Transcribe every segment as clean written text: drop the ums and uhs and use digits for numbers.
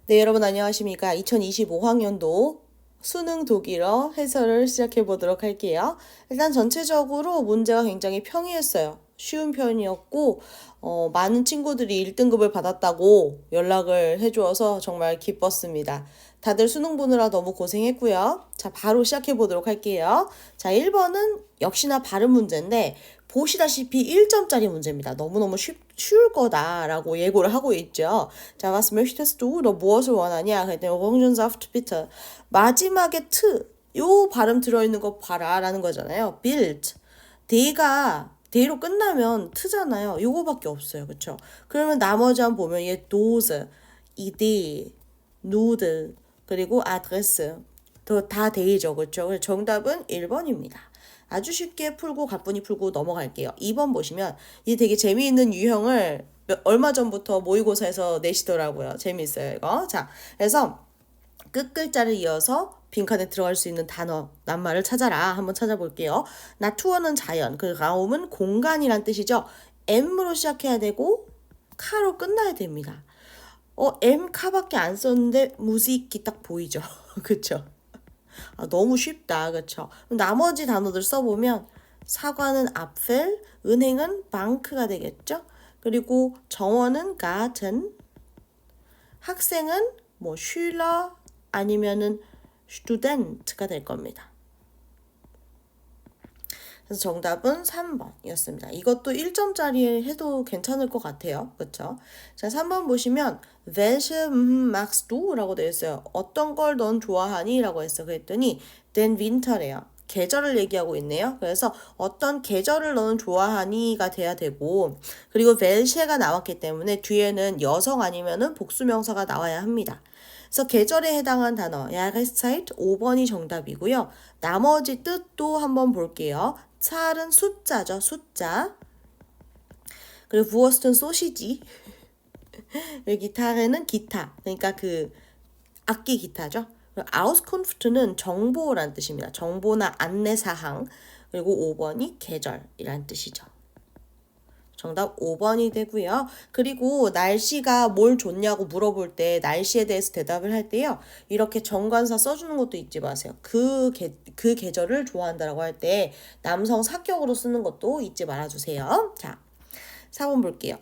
네, 여러분 안녕하십니까? 2025학년도 수능 독일어 해설을 시작해 보도록 할게요. 일단 전체적으로 문제가 굉장히 평이했어요. 쉬운 편이었고, 많은 친구들이 1등급을 받았다고 연락을 해주어서 정말 기뻤습니다. 다들 수능 보느라 너무 고생했고요. 자, 바로 시작해 보도록 할게요. 자, 1번은 역시나 발음 문제인데, 보시다시피 1점짜리 문제입니다. 너무너무 쉬울 거다라고 예고를 하고 있죠. 자, was möchtest du? 너 무엇을 원하냐? 그랬더니 Orangensaft bitte. 마지막에 트, 요 발음 들어있는 거 봐라 라는 거잖아요. build. 대로 끝나면 트잖아요. 요거밖에 없어요. 그쵸? 그러면 나머지 한번 보면 얘 Dose, Idee, Nudel, 그리고 Adresse. 다 데이죠. 그쵸? 그래서 정답은 1번입니다. 아주 쉽게 풀고 가뿐히 풀고 넘어갈게요. 2번 보시면 이 되게 재미있는 유형을 얼마 전부터 모의고사에서 내시더라고요. 재미있어요, 이거. 자, 그래서 끝글자를 이어서 빈칸에 들어갈 수 있는 단어, 낱말을 찾아라. 한번 찾아볼게요. 나투어는 자연, 그 라움은 공간이란 뜻이죠. M으로 시작해야 되고 카로 끝나야 됩니다. M 카밖에 안 썼는데 무식이 딱 보이죠. 그쵸? 너무 쉽다. 그쵸? 나머지 단어들 써보면 사과는 apfel, 은행은 bank가 되겠죠? 그리고 정원은 garten, 학생은 뭐 schüler 아니면은 student가 될 겁니다. 그래서 정답은 3번이었습니다. 이것도 1점짜리 해도 괜찮을 것 같아요. 그쵸? 자, 3번 보시면 welche magst du? 라고 되어 있어요. 어떤 걸 넌 좋아하니? 라고 했어. 그랬더니 den winter래요. 계절을 얘기하고 있네요. 그래서 어떤 계절을 너는 좋아하니가 돼야 되고, 그리고 welche가 나왔기 때문에 뒤에는 여성 아니면은 복수명사가 나와야 합니다. 그래서 계절에 해당한 단어 Jahreszeit 5번이 정답이고요. 나머지 뜻도 한번 볼게요. 찰은 숫자죠. 숫자. 그리고 부어스트는 소시지. 기타레는 기타. 그러니까 그 악기 기타죠. 아우스쿤프트는 정보란 뜻입니다. 정보나 안내사항. 그리고 5번이 계절이란 뜻이죠. 정답 5번이 되고요. 그리고 날씨가 뭘 좋냐고 물어볼 때 날씨에 대해서 대답을 할 때요. 이렇게 정관사 써주는 것도 잊지 마세요. 그 계절을 좋아한다라고 할 때 남성 사격으로 쓰는 것도 잊지 말아주세요. 자, 4번 볼게요.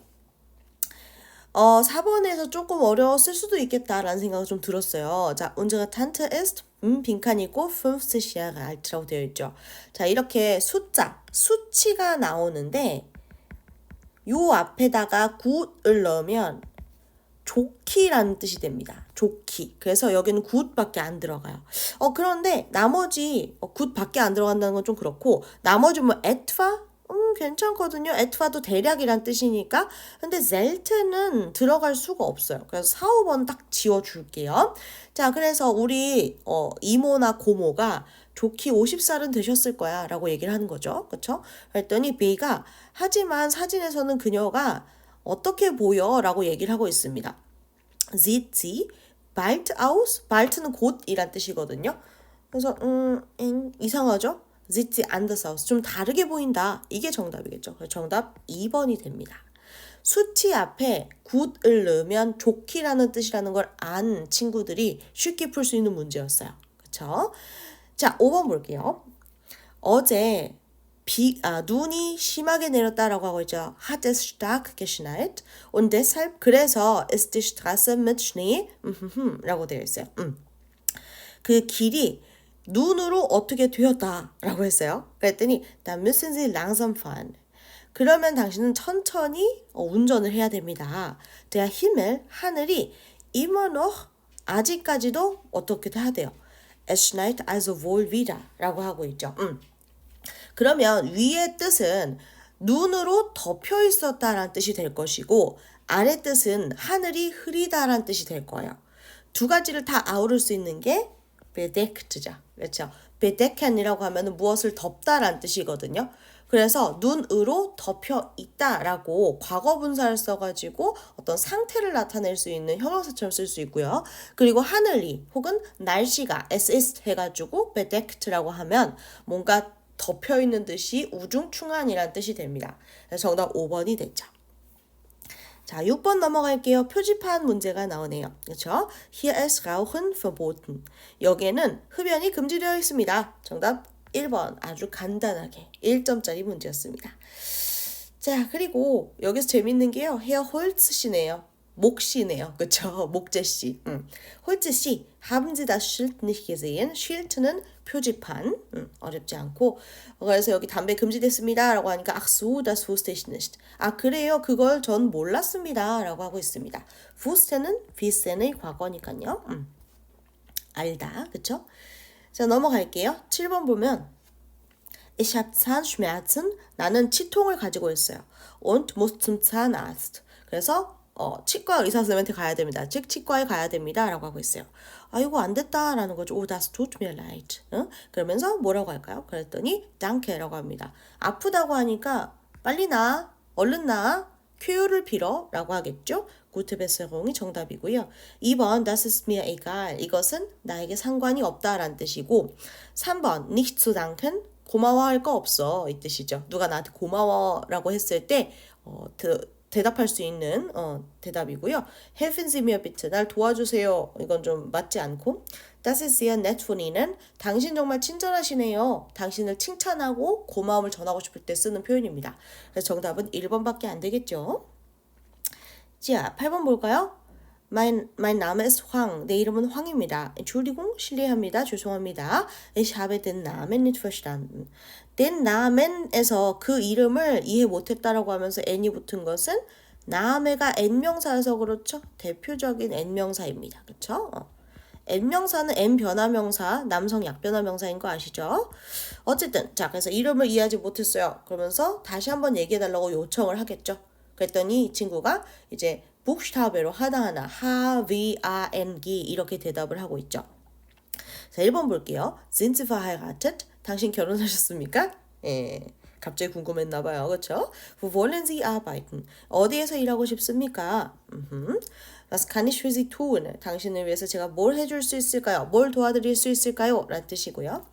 4번에서 조금 어려웠을 수도 있겠다라는 생각이 좀 들었어요. 자, unsere Tante ist 빈칸이고 50 Jahre alt라고 되어 있죠. 자, 이렇게 수치가 나오는데 요 앞에다가 굿을 넣으면 좋기라는 뜻이 됩니다. 좋기. 그래서 여기는 굿밖에 안 들어가요. 그런데 나머지 굿밖에 안 들어간다는 건 좀 그렇고 나머지 뭐 etwa 괜찮거든요. etwa도 대략이란 뜻이니까. 근데 selten은 들어갈 수가 없어요. 그래서 4, 5번 딱 지워줄게요. 자, 그래서 우리 이모나 고모가 좋기 50살은 되셨을 거야 라고 얘기를 하는 거죠. 그쵸? 그랬더니 B가 하지만 사진에서는 그녀가 어떻게 보여? 라고 얘기를 하고 있습니다. Sieht sie bald aus? balt는 곧이란 뜻이거든요. 그래서 이상하죠? Sieht sie anders aus? 좀 다르게 보인다. 이게 정답이겠죠. 정답 2번이 됩니다. 수치 앞에 굿을 넣으면 좋기라는 뜻이라는 걸 안 친구들이 쉽게 풀 수 있는 문제였어요. 그쵸? 자, 5번 볼게요. 어제 눈이 심하게 내렸다라고 하고 있죠. Hat es stark geschneit und deshalb 그래서 ist die Straße mit Schnee 라고 되어 있어요. 그 길이 눈으로 어떻게 되었다라고 했어요. 그랬더니 dann müssen Sie langsam fahren. 그러면 당신은 천천히 운전을 해야 됩니다. Der Himmel 하늘이 immer noch 아직까지도 어떻게 해야 돼요. Es schneit also wohl wieder 라고 하고 있죠. 그러면 위의 뜻은 눈으로 덮여 있었다라는 뜻이 될 것이고 아래 뜻은 하늘이 흐리다라는 뜻이 될 거예요. 두 가지를 다 아우를 수 있는 게 bedeckt죠. 그렇죠? bedecken이라고 하면 무엇을 덮다라는 뜻이거든요. 그래서 눈으로 덮여 있다라고 과거 분사를 써가지고 어떤 상태를 나타낼 수 있는 형용사처럼 쓸 수 있고요. 그리고 하늘이 혹은 날씨가 es ist 해가지고 bedecked라고 하면 뭔가 덮여 있는 듯이 우중충한이란 뜻이 됩니다. 그래서 정답 5번이 됐죠. 자, 6번 넘어갈게요. 표지판 문제가 나오네요. 그렇죠? Hier ist Rauchen verboten. 여기에는 흡연이 금지되어 있습니다. 정답 1번. 아주 간단하게 1점짜리 문제였습니다. 자, 그리고 여기서 재밌는 게요. Herr Holz 씨네요. 목씨네요. 그쵸? 목재씨. 홀츠씨, haben Sie das Schild nicht gesehen? Schild는 표지판. 어렵지 않고. 그래서 여기 담배 금지됐습니다. 라고 하니까 ach so, das wusste ich nicht. 아, 그래요. 그걸 전 몰랐습니다. 라고 하고 있습니다. wusste는 wissen의 과거니까요. 알다. 그쵸? 자, 넘어갈게요. 7번 보면 Ich habe Zahnschmerzen. 나는 치통을 가지고 있어요. Und muss zum Zahnarzt. 그래서 치과 의사 선생님한테 가야 됩니다. 즉 치과에 가야 됩니다. 라고 하고 있어요. 아이고 안 됐다 라는 거죠. Oh, das tut mir leid. 그러면서 뭐라고 할까요? 그랬더니 danke라고 합니다. 아프다고 하니까 빨리 나, 얼른 나, 쾌유를 빌어 라고 하겠죠. Gute Besserung이 정답이고요. 2번 das ist mir egal. 이것은 나에게 상관이 없다라는 뜻이고 3번 nicht zu danken. 고마워할 거 없어 이 뜻이죠. 누가 나한테 고마워라고 했을 때 대답할 수 있는 대답이고요. Helfen Sie mir bitte. 날 도와주세요. 이건 좀 맞지 않고 Das ist sehr nett von Ihnen. 당신 정말 친절하시네요. 당신을 칭찬하고 고마움을 전하고 싶을 때 쓰는 표현입니다. 그래서 정답은 1번밖에 안 되겠죠. 자, 8번 볼까요? mein Name ist 황. 내 이름은 황입니다. Entschuldigung, 실례합니다. 죄송합니다. Ich habe den Namen nicht verstanden. den Namen에서 그 이름을 이해 못했다라고 하면서 n이 붙은 것은 나메가 n명사여서 그렇죠. 대표적인 n명사입니다. 그렇죠? n명사는 n 변화명사, 남성 약변화명사인 거 아시죠? 어쨌든 자, 그래서 이름을 이해하지 못했어요. 그러면서 다시 한번 얘기해달라고 요청을 하겠죠. 그랬더니 이 친구가 이제 북슈타베로 하나하나 하, 위, 아, 엔, 기 이렇게 대답을 하고 있죠. 자, 1번 볼게요. Sind Sie verheiratet? 당신 결혼하셨습니까? 예, 갑자기 궁금했나 봐요. 그렇죠? Wo wollen Sie arbeiten? 어디에서 일하고 싶습니까? Was kann ich für Sie tun? 당신을 위해서 제가 뭘 해줄 수 있을까요? 뭘 도와드릴 수 있을까요? 라는 뜻이고요.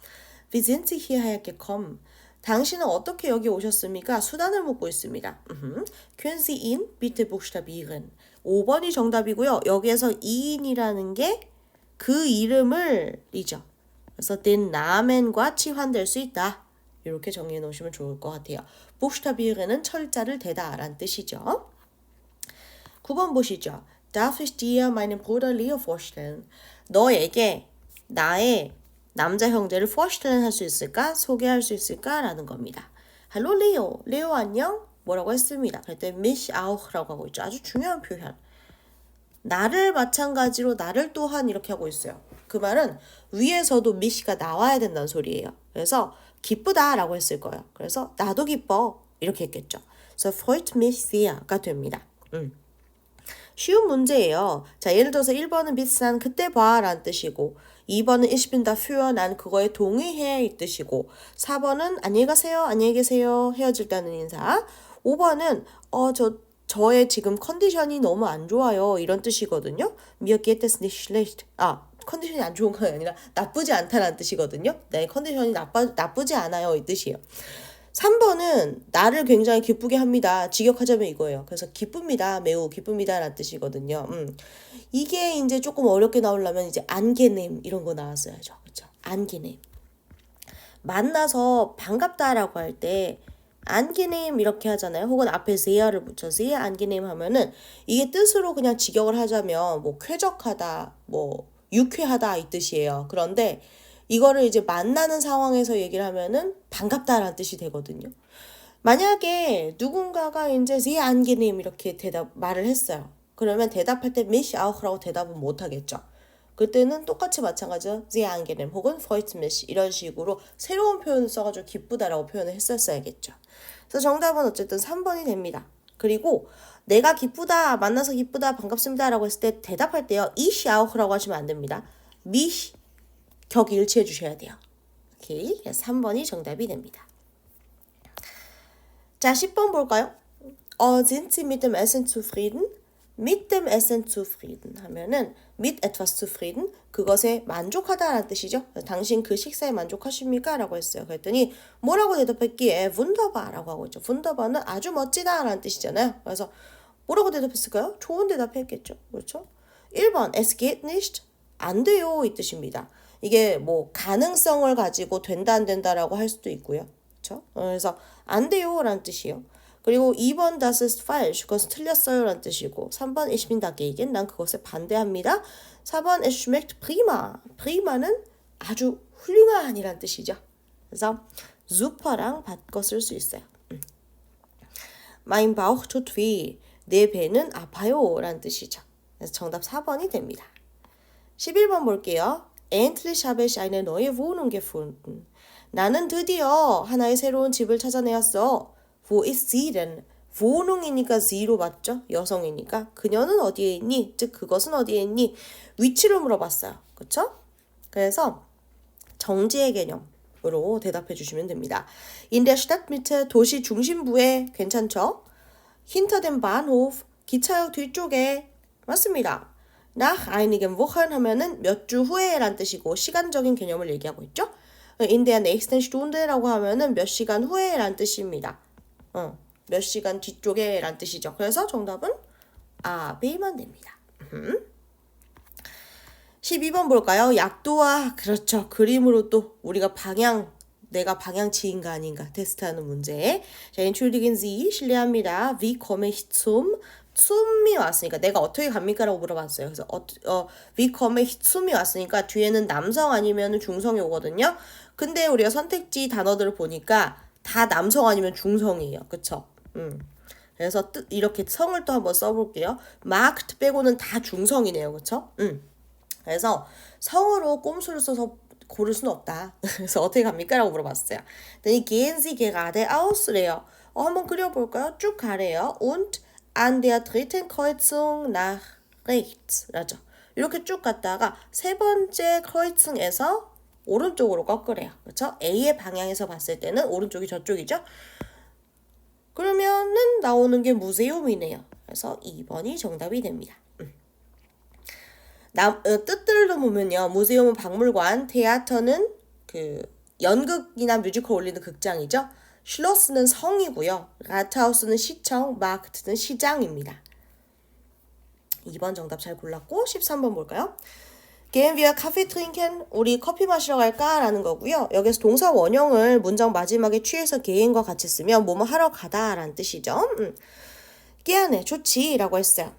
Wie sind Sie hierher gekommen? 당신은 어떻게 여기 오셨습니까? 수단을 묻고 있습니다. Können Sie ihn bitte buchstabieren? 5번이 정답이고요. 여기에서 이인이라는 게 그 이름을 이죠. 그래서 den Namen과 치환될 수 있다. 이렇게 정리해 놓으시면 좋을 것 같아요. buchstabieren은 철자를 대다 라는 뜻이죠. 9번 보시죠. Darf ich dir meinen Bruder Leo vorstellen? 너에게 나의 남자 형제를 vorstellen 할 수 있을까? 소개할 수 있을까? 라는 겁니다. Hallo Leo. 레오 안녕? 뭐라고 했습니다. 그랬더니 mich auch 라고 하고 있죠. 아주 중요한 표현. 나를 마찬가지로 나를 또한 이렇게 하고 있어요. 그 말은 위에서도 mich가 나와야 된다는 소리예요. 그래서 기쁘다 라고 했을 거예요. 그래서 나도 기뻐 이렇게 했겠죠. 그래서 freut mich sehr가 됩니다. 쉬운 문제예요. 자, 예를 들어서 1번은 비싼 그때 봐 라는 뜻이고 2번은 ich bin dafür 난 그거에 동의해 이 뜻이고 4번은 안녕히 가세요 안녕히 계세요 헤어질 때는 인사 5번은 저의 지금 컨디션이 너무 안 좋아요 이런 뜻이거든요. Mir geht es nicht schlecht. 컨디션이 안 좋은 건 아니라 나쁘지 않다라는 뜻이거든요. 내 컨디션이 나쁘지 않아요 이 뜻이에요. 3번은 나를 굉장히 기쁘게 합니다. 직역하자면 이거예요. 그래서 기쁩니다. 매우 기쁩니다. 라는 뜻이거든요. 이게 이제 조금 어렵게 나오려면 이제 안개님 이런 거 나왔어야죠. 그렇죠? 안개님. 만나서 반갑다라고 할 때 안개님 이렇게 하잖아요. 혹은 앞에 세야를 붙여서 안개님 하면은 이게 뜻으로 그냥 직역을 하자면 뭐 쾌적하다, 뭐 유쾌하다 이 뜻이에요. 그런데 이거를 이제 만나는 상황에서 얘기를 하면은 반갑다라는 뜻이 되거든요. 만약에 누군가가 이제 Sie angenehm 이렇게 말을 했어요. 그러면 대답할 때 mich auch라고 대답은 못 하겠죠. 그때는 똑같이 마찬가지로 Sie angenehm 혹은 freut mich 이런 식으로 새로운 표현을 써가지고 기쁘다라고 표현을 했었어야겠죠. 그래서 정답은 어쨌든 3번이 됩니다. 그리고 내가 기쁘다, 만나서 기쁘다, 반갑습니다 라고 했을 때 대답할 때요. ich auch라고 하시면 안 됩니다. mich 격 일치해 주셔야 돼요. 오케이. 3번이 정답이 됩니다. 자, 10번 볼까요? Sind Sie mit dem Essen zufrieden? Mit dem Essen zufrieden 하면은 mit etwas zufrieden 그것에 만족하다라는 뜻이죠. 당신 그 식사에 만족하십니까? 라고 했어요. 그랬더니 뭐라고 대답했기에 wunderbar 라고 하고 있죠. wunderbar는 아주 멋지다 라는 뜻이잖아요. 그래서 뭐라고 대답했을까요? 좋은 대답했겠죠. 그렇죠? 1번 es geht nicht 안 돼요 이 뜻입니다. 이게 뭐 가능성을 가지고 된다 안 된다라고 할 수도 있고요. 그렇죠? 그래서 안 돼요라는 뜻이요. 그리고 2번 das ist falsch 그것은 틀렸어요라는 뜻이고 3번 ich bin dagegen 난 그것에 반대합니다. 4번 es schmeckt prima prima는 아주 훌륭한이란 뜻이죠. 그래서 super랑 바꿔 쓸 수 있어요. Mein Bauch tut weh. 내 배는 아파요 라는 뜻이죠. 그래서 정답 4번이 됩니다. 11번 볼게요. Endlich habe ich eine neue Wohnung gefunden. 나는 드디어 하나의 새로운 집을 찾아내었어. Wo ist sie denn? Wohnung이니까 she로 맞죠? 여성이니까. 그녀는 어디에 있니? 즉 그것은 어디에 있니? 위치를 물어봤어요. 그렇죠? 그래서 정지의 개념으로 대답해 주시면 됩니다. In der Stadtmitte 도시 중심부에 괜찮죠? Hinter dem Bahnhof 기차역 뒤쪽에 맞습니다. Nach einigen Wochen 하면은 몇 주 후에란 뜻이고 시간적인 개념을 얘기하고 있죠. In der nächsten Stunde라고 하면은 몇 시간 후에란 뜻입니다. 몇 시간 뒤쪽에란 뜻이죠. 그래서 정답은 A, B만 됩니다. 12번 볼까요? 약도와 그렇죠. 그림으로 또 우리가 내가 방향치인가 아닌가 테스트하는 문제. 자, entschuldigen Sie, 실례합니다. Wie komme ich zum이 왔으니까 내가 어떻게 갑니까? 라고 물어봤어요. 그래서 wie komme ich zum이 왔으니까 뒤에는 남성 아니면 중성이 오거든요. 근데 우리가 선택지 단어들을 보니까 다 남성 아니면 중성이에요. 그쵸? 그래서 이렇게 성을 또 한번 써볼게요. marked 빼고는 다 중성이네요. 그쵸? 그래서 성으로 꼼수를 써서 고를 수는 없다. 그래서 어떻게 갑니까? 라고 물어봤어요. 그랬더니 gehen Sie gerade aus래요. 한번 그려볼까요? 쭉 가래요. Und an der dritten Kreuzung nach rechts 라죠. 이렇게 쭉 갔다가 세 번째 크로이층에서 오른쪽으로 꺾으래요. 그렇죠? A의 방향에서 봤을 때는 오른쪽이 저쪽이죠. 그러면은 나오는 게 무세움이네요. 그래서 2번이 정답이 됩니다. 뜻들로 보면요. 무세움은 박물관, 테아터는 그 연극이나 뮤지컬 올리는 극장이죠. 슐로스는 성이고요. 라트하우스는 시청, 마크트는 시장입니다. 2번 정답 잘 골랐고 13번 볼까요? Gehen wir Kaffee trinken? 우리 커피 마시러 갈까? 라는 거고요. 여기서 동사 원형을 문장 마지막에 취해서 gehen과 같이 쓰면 뭐뭐 하러 가다 라는 뜻이죠. gerne, 좋지 라고 했어요.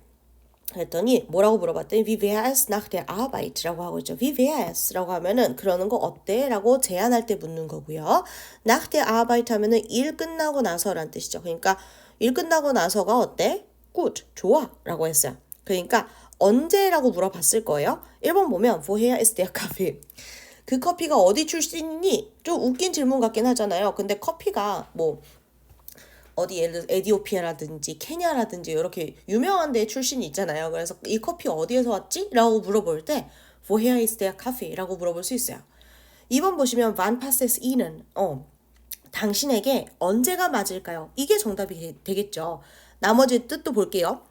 그랬더니 뭐라고 물어봤더니 Wie wäre es nach der Arbeit? 라고 하고 있죠. Wie wäre es? 라고 하면은 그러는 거 어때? 라고 제안할 때 묻는 거고요. Nach der Arbeit 하면은 일 끝나고 나서란 뜻이죠. 그러니까 일 끝나고 나서가 어때? Gut, 좋아 라고 했어요. 그러니까 언제라고 물어봤을 거예요. 1번 보면 Woher ist der Kaffee? 그 커피가 어디 출신이니? 좀 웃긴 질문 같긴 하잖아요. 근데 커피가 뭐 어디 예를 들어서 에티오피아라든지 케냐라든지 이렇게 유명한 데 출신이 있잖아요. 그래서 이 커피 어디에서 왔지? 라고 물어볼 때 Woher ist der Kaffee? 라고 물어볼 수 있어요. 2번 보시면 Wann passt es Ihnen? 당신에게 언제가 맞을까요? 이게 정답이 되겠죠. 나머지 뜻도 볼게요.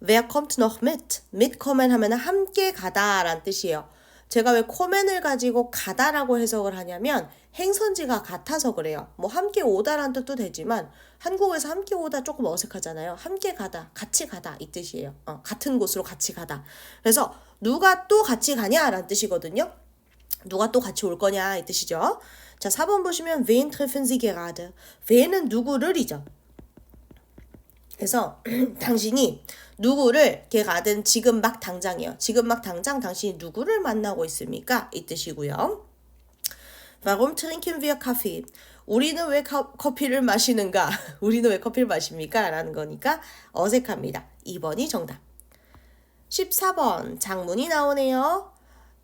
Wer kommt noch mit? mitkommen 하면 함께 가다 라는 뜻이에요. 제가 왜 코멘을 가지고 가다라고 해석을 하냐면 행선지가 같아서 그래요. 뭐 함께 오다라는 뜻도 되지만 한국에서 함께 오다 조금 어색하잖아요. 함께 가다, 같이 가다 이 뜻이에요. 같은 곳으로 같이 가다. 그래서 누가 또 같이 가냐라는 뜻이거든요. 누가 또 같이 올 거냐 이 뜻이죠. 자, 4번 보시면 wen treffen Sie gerade? wen은 누구를이죠. 그래서 당신이 누구를 걔가든 지금 막 당장이요. 지금 막 당장 당신이 누구를 만나고 있습니까? 이 뜻이고요. Warum trinken wir Kaffee? 우리는 왜 커피를 마시는가? 우리는 왜 커피를 마십니까? 라는 거니까 어색합니다. 2번이 정답. 14번 장문이 나오네요.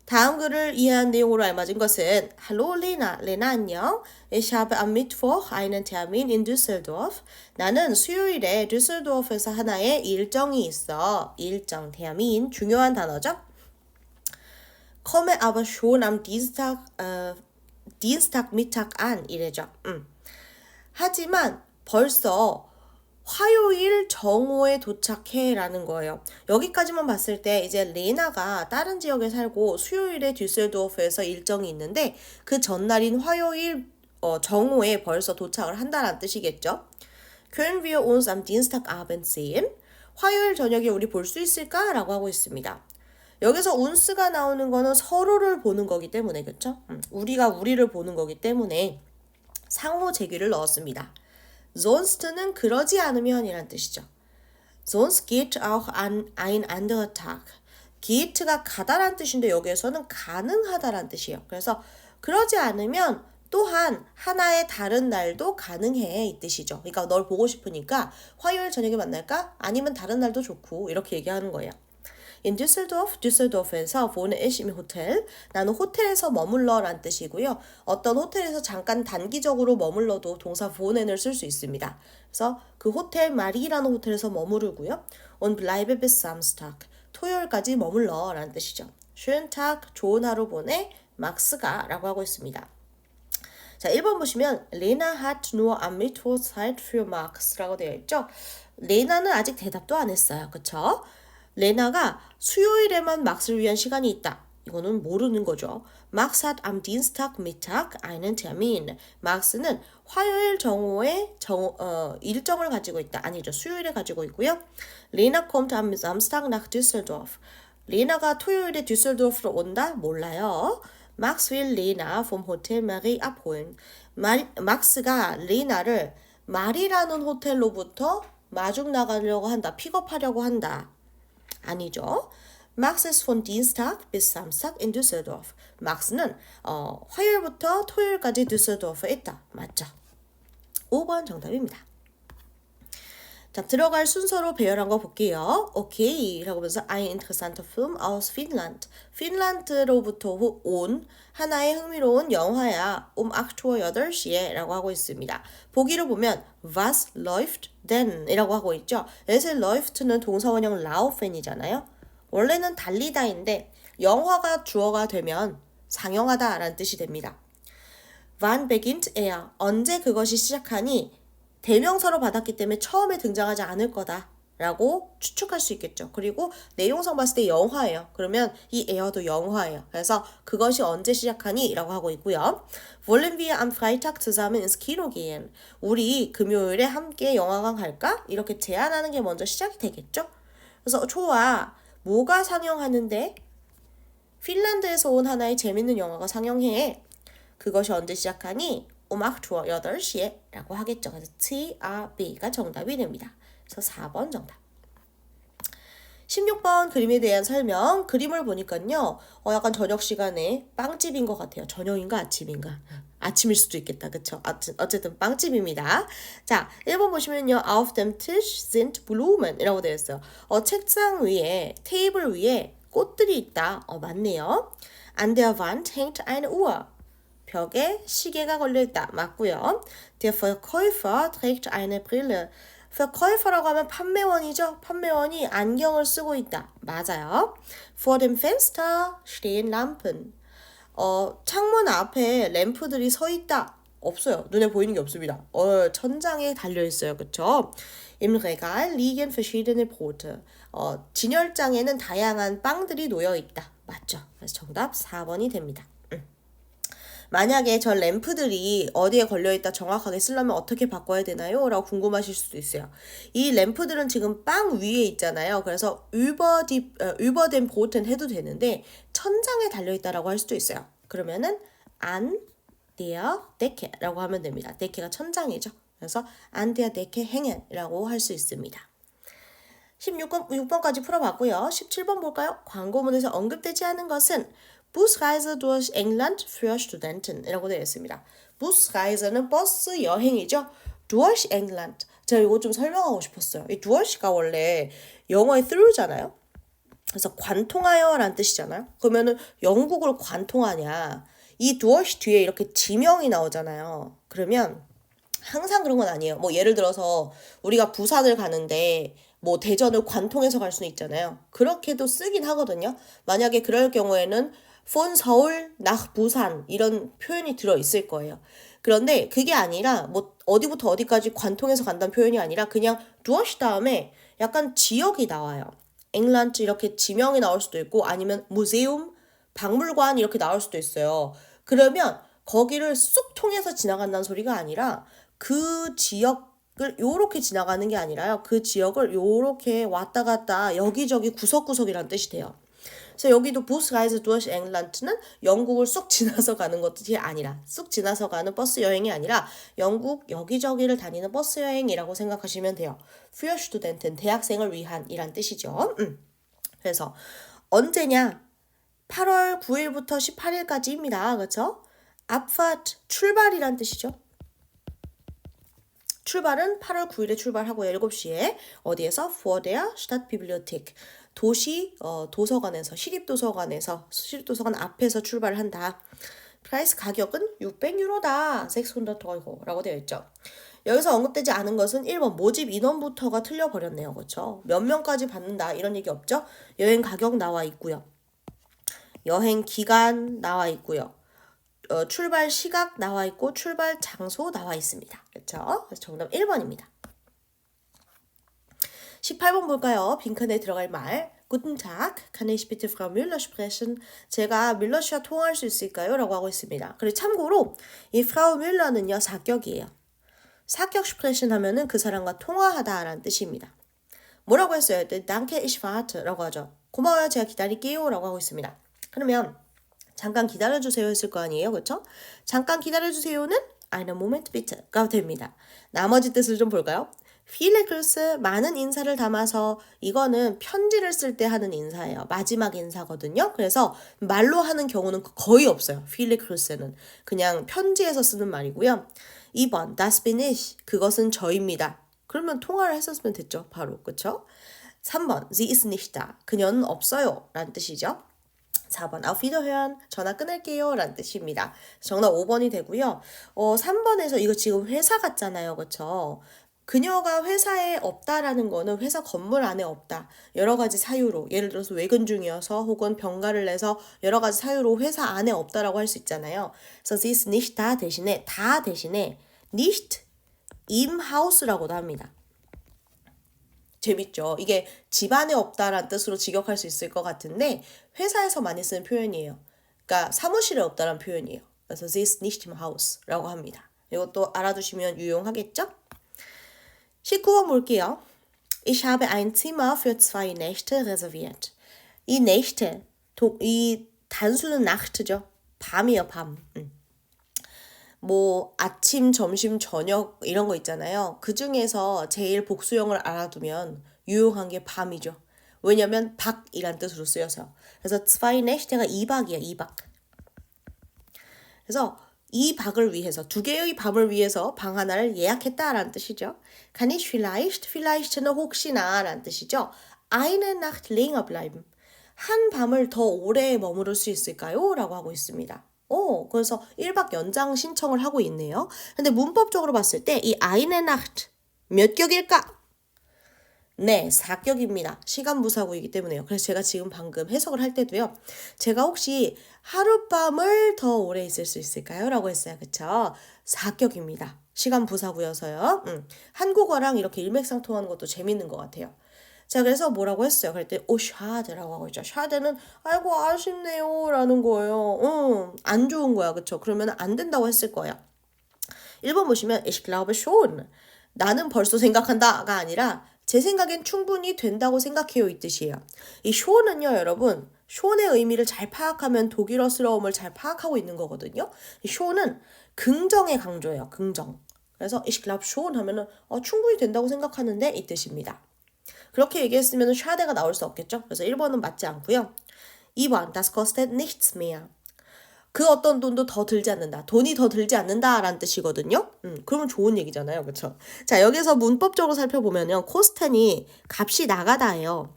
다음 글을 이해한 내용으로 알맞은 것은 Hallo Lena, 레나 안녕. Ich habe am Mittwoch einen Termin in Düsseldorf. 나는 수요일에 düsseldorf에서 하나의 일정이 있어. 일정, Termin, 중요한 단어죠. Komme aber schon am Dienstagmittag an 이래죠. 하지만 벌써 화요일 정오에 도착해 라는 거예요. 여기까지만 봤을 때 이제 레나가 다른 지역에 살고 수요일에 düsseldorf에서 일정이 있는데 그 전날인 화요일 정오에 벌써 도착을 한다는 뜻이겠죠. Können wir uns am Dienstagabend sehen? 화요일 저녁에 우리 볼 수 있을까? 라고 하고 있습니다. 여기서 운스가 나오는 거는 서로를 보는 거기 때문에 그쵸? 우리가 우리를 보는 거기 때문에 상호 제기를 넣었습니다. sonst는 그러지 않으면 이란 뜻이죠. sonst geht auch an ein anderer Tag. geht가 가다란 뜻인데 여기에서는 가능하다란 뜻이에요. 그래서 그러지 않으면 또한 하나의 다른 날도 가능해 이 뜻이죠. 그러니까 널 보고 싶으니까 화요일 저녁에 만날까? 아니면 다른 날도 좋고 이렇게 얘기하는 거예요. In Düsseldorf, düsseldorf에서 wohne ich im Hotel. 나는 호텔에서 머물러 란 뜻이고요. 어떤 호텔에서 잠깐 단기적으로 머물러도 동사 wohnen을 쓸 수 있습니다. 그래서 그 호텔 마리라는 호텔에서 머무르고요. Und bleibe bis Samstag. 토요일까지 머물러 라는 뜻이죠. Schönen Tag, 좋은 하루 보내, 막스가 라고 하고 있습니다. 자, 1번 보시면 Lena hat nur am Mittwoch Zeit für Max 라고 되어 있죠. 레나는 아직 대답도 안 했어요. 그쵸? 레나가 수요일에만 막스를 위한 시간이 있다. 이거는 모르는 거죠. Max hat am Dienstag Mittag einen Termin. 막스는 화요일 정오에 일정을 가지고 있다. 아니죠. 수요일에 가지고 있고요. Lena kommt am Samstag nach Düsseldorf. 레나가 토요일에 düsseldorf로 온다? 몰라요. Max will Lena vom Hotel Marie abholen. 막스가 레나를 마리라는 호텔로부터 마중 나가려고 한다. 픽업하려고 한다. 아니죠. Max ist von Dienstag bis Samstag in Düsseldorf. 막스는 화요일부터 토요일까지 düsseldorf에 있다. 맞죠? 5번 정답입니다. 자, 들어갈 순서로 배열한 거 볼게요. 오케이 라고 하면서 ein interessanter Film aus Finnland. 핀란드로부터 온 하나의 흥미로운 영화야. 8월 8시에 라고 하고 있습니다. 보기를 보면 was läuft denn 이라고 하고 있죠. 여기서 läuft는 동사원형 laufen이잖아요. 원래는 달리다인데 영화가 주어가 되면 상영하다 라는 뜻이 됩니다. Wann beginnt er? 언제 그것이 시작하니? 대명사로 받았기 때문에 처음에 등장하지 않을 거다라고 추측할 수 있겠죠. 그리고 내용상 봤을 때 영화예요. 그러면 이 에어도 영화예요. 그래서 그것이 언제 시작하니? 라고 하고 있고요. Wollen wir am Freitag zusammen ins Kino gehen? 우리 금요일에 함께 영화관 갈까? 이렇게 제안하는 게 먼저 시작이 되겠죠. 그래서 좋아. 뭐가 상영하는데? 핀란드에서 온 하나의 재밌는 영화가 상영해. 그것이 언제 시작하니? 8시에 라고 하겠죠. 그래서 TRB가 정답이 됩니다. 그래서 4번 정답. 16번 그림에 대한 설명. 그림을 보니까요. 약간 저녁 시간에 빵집인 것 같아요. 저녁인가 아침인가? 아침일 수도 있겠다. 그쵸? 어쨌든 빵집입니다. 자, 1번 보시면요. Auf dem Tisch sind Blumen 이라고 되어 있어요. 책상 위에, 테이블 위에 꽃들이 있다. 맞네요. An der Wand hängt eine Uhr. 벽에 시계가 걸려있다. 맞고요. Der Verkäufer trägt eine Brille. Verkäufer라고 하면 판매원이죠. 판매원이 안경을 쓰고 있다. 맞아요. Vor dem Fenster stehen Lampen. 창문 앞에 램프들이 서 있다. 없어요. 눈에 보이는 게 없습니다. 천장에 달려있어요. 그쵸? Im Regal liegen verschiedene Brote. 진열장에는 다양한 빵들이 놓여있다. 맞죠? 그래서 정답 4번이 됩니다. 만약에 저 램프들이 어디에 걸려있다 정확하게 쓰려면 어떻게 바꿔야 되나요? 라고 궁금하실 수도 있어요. 이 램프들은 지금 빵 위에 있잖아요. 그래서 überden Broten 해도 되는데 천장에 달려있다라고 할 수도 있어요. 그러면은 an der Decke 라고 하면 됩니다. Decke가 천장이죠. 그래서 an der Decke hängen 라고 할 수 있습니다. 6번까지 풀어봤고요. 17번 볼까요? 광고문에서 언급되지 않은 것은 Busreise durch England für Studenten 이라고 되어 있습니다. Busreise는 버스 여행이죠. durch England. 제가 이거 좀 설명하고 싶었어요. 이 durch가 원래 영어의 through잖아요. 그래서 관통하여 라는 뜻이잖아요. 그러면은 영국을 관통하냐. 이 durch 뒤에 이렇게 지명이 나오잖아요. 그러면 항상 그런 건 아니에요. 뭐 예를 들어서 우리가 부산을 가는데 뭐 대전을 관통해서 갈 수는 있잖아요. 그렇게도 쓰긴 하거든요. 만약에 그럴 경우에는 von 서울 nach 부산 이런 표현이 들어있을 거예요. 그런데 그게 아니라 뭐 어디부터 어디까지 관통해서 간다는 표현이 아니라 그냥 durch 다음에 약간 지역이 나와요. 잉글랜드 이렇게 지명이 나올 수도 있고 아니면 무세움, 박물관 이렇게 나올 수도 있어요. 그러면 거기를 쑥 통해서 지나간다는 소리가 아니라 그 지역 요렇게 지나가는 게 아니라요. 그 지역을 요렇게 왔다 갔다 여기저기 구석구석이란 뜻이 돼요. 그래서 여기도 Busreise durch England는 영국을 쑥 지나서 가는 것이 아니라 쑥 지나서 가는 버스 여행이 아니라 영국 여기저기를 다니는 버스 여행이라고 생각하시면 돼요. Für Studenten, 대학생을 위한 이란 뜻이죠. 그래서 언제냐? 8월 9일부터 18일까지입니다. 그렇죠? Abfahrt, 출발이란 뜻이죠. 출발은 8월 9일에 출발하고요. 7시에 어디에서? Vor der Stadtbibliothek. 도시 도서관에서 시립도서관 앞에서 출발을 한다. 프라이스 가격은 600유로다. 600유로라고 되어 있죠. 여기서 언급되지 않은 것은 1번 모집 인원부터가 틀려버렸네요. 그렇죠? 몇 명까지 받는다 이런 얘기 없죠? 여행 가격 나와 있고요. 여행 기간 나와 있고요. 출발 시각 나와 있고 출발 장소 나와 있습니다. 그렇죠? 그래서 정답 1번입니다. 18번 볼까요? 빈칸에 들어갈 말. Guten Tag, kann ich bitte Frau Müller sprechen? 제가 뮬러 씨와 통화할 수 있을까요? 라고 하고 있습니다. 그리고 참고로 이 Frau Müller는요 사격이에요. 사격 sprechen 하면은 그 사람과 통화하다라는 뜻입니다. 뭐라고 했어요? Danke, ich warte 라고 하죠. 고마워요, 제가 기다릴게요 라고 하고 있습니다. 그러면 잠깐 기다려주세요 했을 거 아니에요. 그렇죠? 잠깐 기다려주세요는 einen Moment bitte가 됩니다. 나머지 뜻을 좀 볼까요? viele Grüße, 많은 인사를 담아서 이거는 편지를 쓸 때 하는 인사예요. 마지막 인사거든요. 그래서 말로 하는 경우는 거의 없어요. viele Grüße는 그냥 편지에서 쓰는 말이고요. 2번, das bin ich, 그것은 저입니다. 그러면 통화를 했었으면 됐죠. 바로, 그렇죠? 3번, sie ist nicht da, 그녀는 없어요 라는 뜻이죠. 4번 Auf Wiederhören, 전화 끊을게요 라는 뜻입니다. 정답 5번이 되고요. 3번에서 이거 지금 회사 같잖아요. 그쵸? 그녀가 회사에 없다라는 거는 회사 건물 안에 없다. 여러 가지 사유로, 예를 들어서 외근 중이어서 혹은 병가를 내서 여러 가지 사유로 회사 안에 없다라고 할 수 있잖아요. 그래서 sie ist nicht da 대신에 nicht im Haus라고도 합니다. 재밌죠? 이게 집안에 없다라는 뜻으로 직역할 수 있을 것 같은데 회사에서 많이 쓰는 표현이에요. 그러니까 사무실에 없다라는 표현이에요. 그래서 sie ist nicht im Haus라고 합니다. 이것도 알아두시면 유용하겠죠? 19번 볼게요. Ich habe ein Zimmer für 2 Nächte reserviert. 이 Nächte, 이 단수는 Nacht죠. 밤이에요, 밤. 뭐 아침, 점심, 저녁 이런 거 있잖아요. 그 중에서 제일 복수형을 알아두면 유용한 게 밤이죠. 왜냐면 박이란 뜻으로 쓰여서. 그래서 zwei Nächte가 2박이야, 2박. 그래서 이 박을 위해서, 2개의 밤을 위해서 방 하나를 예약했다라는 뜻이죠. Kann ich vielleicht는 혹시나 라는 뜻이죠. Eine Nacht länger bleiben. 한 밤을 더 오래 머무를 수 있을까요? 라고 하고 있습니다. 그래서 1박 연장 신청을 하고 있네요. 근데 문법적으로 봤을 때 이 eine Nacht 몇 격일까? 네, 4격입니다. 시간부사구이기 때문에요. 그래서 제가 지금 방금 해석을 할 때도요. 제가 혹시 하룻밤을 더 오래 있을 수 있을까요? 라고 했어요. 그쵸? 4격입니다. 시간부사구여서요. 한국어랑 이렇게 일맥상통하는 것도 재밌는 것 같아요. 자, 그래서 뭐라고 했어요? 그랬더니 샤드라고 하고 있죠. 샤드는 아이고 아쉽네요 라는 거예요. 안 좋은 거야. 그쵸? 그러면 안 된다고 했을 거예요. 1번 보시면 ich glaube schon. 나는 벌써 생각한다가 아니라 제 생각엔 충분히 된다고 생각해요 이 뜻이에요. 이 shon은요 여러분 shon의 의미를 잘 파악하면 독일어스러움을 잘 파악하고 있는 거거든요. 이 shon은 긍정의 강조예요. 긍정. 그래서 ich glaube schon 하면은 충분히 된다고 생각하는데 이 뜻입니다. 그렇게 얘기했으면 샤데가 나올 수 없겠죠. 그래서 1번은 맞지 않고요. 2번 das kostet nichts mehr. 그 어떤 돈도 더 들지 않는다. 돈이 더 들지 않는다라는 뜻이거든요. 그러면 좋은 얘기잖아요. 그렇죠? 자, 여기서 문법적으로 살펴보면요. 코스텐이 값이 나가다예요.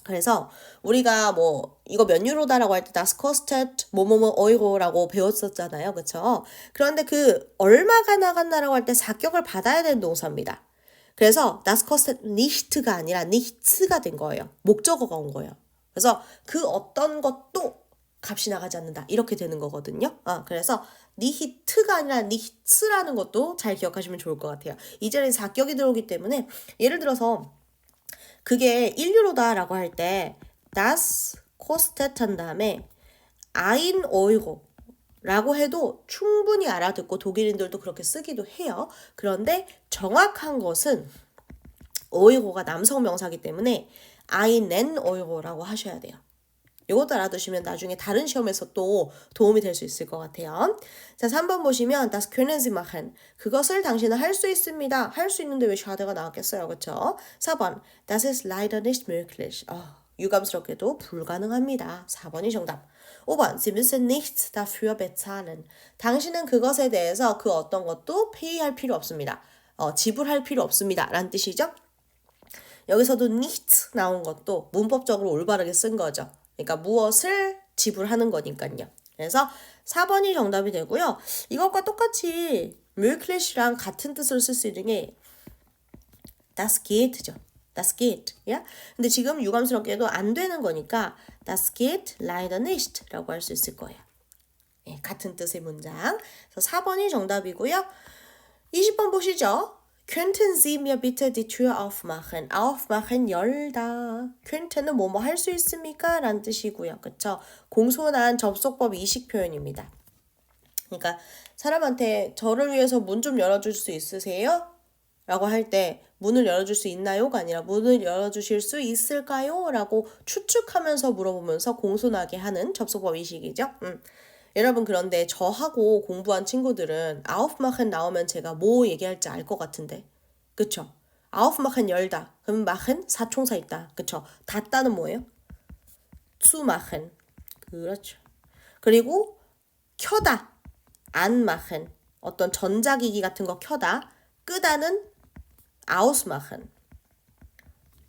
그래서 우리가 뭐 이거 몇 유로다라고 할 때 das kostet 뭐뭐뭐 어이로라고 배웠었잖아요. 그렇죠? 그런데 그 얼마가 나간다라고 할 때 사격을 받아야 되는 동사입니다. 그래서 das kostet nicht가 아니라 nichts가 된 거예요. 목적어가 온 거예요. 그래서 그 어떤 것도 값이 나가지 않는다. 이렇게 되는 거거든요. 그래서 nicht가 아니라 nichts라는 것도 잘 기억하시면 좋을 것 같아요. 이 자리에 사격이 들어오기 때문에 예를 들어서 그게 1유로다라고 할 때 das kostet 한 다음에 ein Euro 라고 해도 충분히 알아듣고 독일인들도 그렇게 쓰기도 해요. 그런데 정확한 것은 어이고가 남성 명사기 때문에 einen Euro라고 하셔야 돼요. 이것도 알아두시면 나중에 다른 시험에서 또 도움이 될 수 있을 것 같아요. 자, 3번 보시면 das können Sie machen. 그것을 당신은 할 수 있습니다. 할 수 있는데 왜 샤드가 나왔겠어요. 그렇죠? 4번 das ist leider nicht möglich. 유감스럽게도 불가능합니다. 4번이 정답. 5번 Sie müssen nichts dafür bezahlen. 당신은 그것에 대해서 그 어떤 것도 페이할 필요 없습니다. 지불할 필요 없습니다. 라는 뜻이죠. 여기서도 nichts 나온 것도 문법적으로 올바르게 쓴 거죠. 그러니까 무엇을 지불하는 거니까요. 그래서 4번이 정답이 되고요. 이것과 똑같이 möglich랑 같은 뜻으로 쓸 수 있는 게 das geht죠. Das geht. 야? 근데 지금 유감스럽게도 안 되는 거니까 das geht leider nicht 라고 할 수 있을 거예요. 예, 같은 뜻의 문장. 그래서 4번이 정답이고요. 20번 보시죠. Könnten Sie mir bitte die Tür aufmachen? aufmachen 열다. könnten은 뭐뭐 할 수 있습니까? 라는 뜻이고요. 그쵸? 공손한 접속법 이식 표현입니다. 그러니까 사람한테 저를 위해서 문 좀 열어줄 수 있으세요? 라고 할 때 문을 열어줄 수 있나요?가 아니라 문을 열어주실 수 있을까요? 라고 추측하면서 물어보면서 공손하게 하는 접속법 이식이죠. 여러분 그런데 저하고 공부한 친구들은 aufmachen 나오면 제가 뭐 얘기할지 알 것 같은데 그쵸? aufmachen 열다 그럼 machen 사총사 있다 그쵸? 닫다는 뭐예요? zumachen 그렇죠. 그리고 켜다 anmachen 어떤 전자기기 같은 거 켜다 끄다는 ausmachen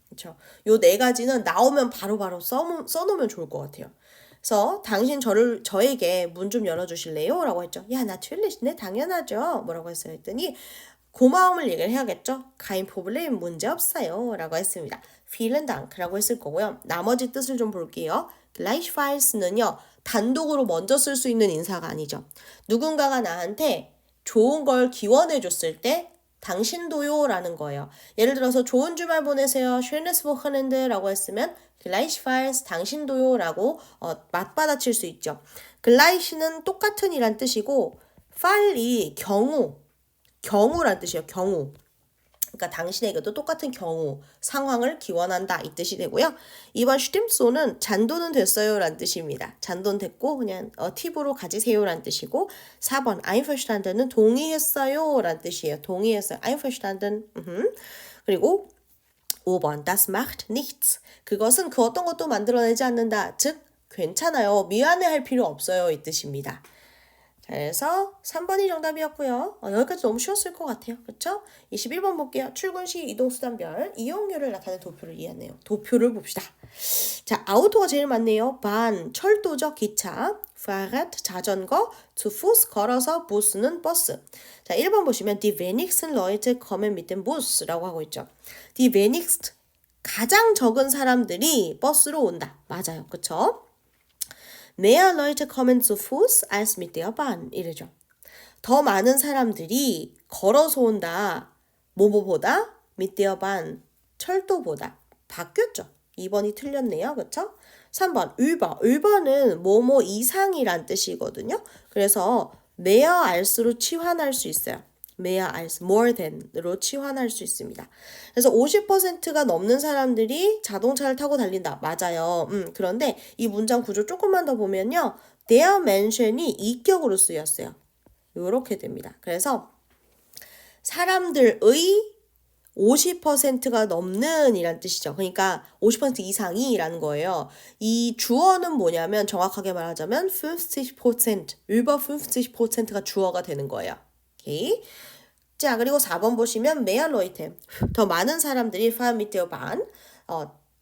그쵸? 요 네 가지는 나오면 바로바로 써놓으면 좋을 것 같아요. 그래서 당신 저에게 문 좀 열어주실래요? 라고 했죠. 야, natürlich, 네, 당연하죠. 뭐라고 했어요? 했더니 고마움을 얘기를 해야겠죠. kein Problem, 문제 없어요. 라고 했습니다. vielen Dank 라고 했을 거고요. 나머지 뜻을 좀 볼게요. gleichfalls는요. 단독으로 먼저 쓸 수 있는 인사가 아니죠. 누군가가 나한테 좋은 걸 기원해 줬을 때 당신도요 라는 거예요. 예를 들어서 좋은 주말 보내세요. schönes Wochenende 라고 했으면 gleichfalls 당신도요 라고 맞받아칠 수 있죠. gleich는 똑같은 이란 뜻이고 fall이 경우란 뜻이에요. 경우. 그러니까 당신에게도 똑같은 경우, 상황을 기원한다 이 뜻이 되고요. 2번 stimmtso는 잔돈은 됐어요 라는 뜻입니다. 잔돈 됐고 그냥 팁으로 가지세요 라는 뜻이고 4번 einverstanden은 동의했어요 라는 뜻이에요. 동의했어요. einverstanden. 그리고 5번 das macht nichts. 그것은 그 어떤 것도 만들어내지 않는다. 즉 괜찮아요. 미안해할 필요 없어요 이 뜻입니다. 그래서 3번이 정답이었고요. 여기까지 너무 쉬웠을 것 같아요. 그렇죠? 21번 볼게요. 출근 시 이동수단별 이용료를 나타내는 도표를 이해하네요. 도표를 봅시다. 자, 아우토가 제일 많네요. 반, 철도죠. 기차. Fahrrad, 자전거. zu Fuß, 걸어서. Bus는 버스. 자, 1번 보시면 die wenigsten Leute kommen mit dem Bus 라고 하고 있죠. die wenigst, 가장 적은 사람들이 버스로 온다. 맞아요. 그렇죠? Mehr Leute kommen zu Fuß als mit der Bahn. 이래죠. 더 많은 사람들이 걸어서 온다. 뭐뭐보다? mit der Bahn. 철도보다. 바뀌었죠. 2번이 틀렸네요. 그렇죠? 3번 über는 뭐뭐 이상이란 뜻이거든요. 그래서 mehr als로 치환할 수 있어요. mehr als, more than으로 치환할 수 있습니다. 그래서 50%가 넘는 사람들이 자동차를 타고 달린다. 맞아요. 그런데 이 문장 구조 조금만 더 보면요. der Menschen이 이격으로 쓰였어요. 이렇게 됩니다. 그래서 사람들의 50%가 넘는 이란 뜻이죠. 그러니까 50% 이상이라는 거예요. 이 주어는 뭐냐면 정확하게 말하자면 50%, über 50%가 주어가 되는 거예요. 오케이. 자, 그리고 4번 보시면 mehr Leute, 더 많은 사람들이 fahren mit der Bahn,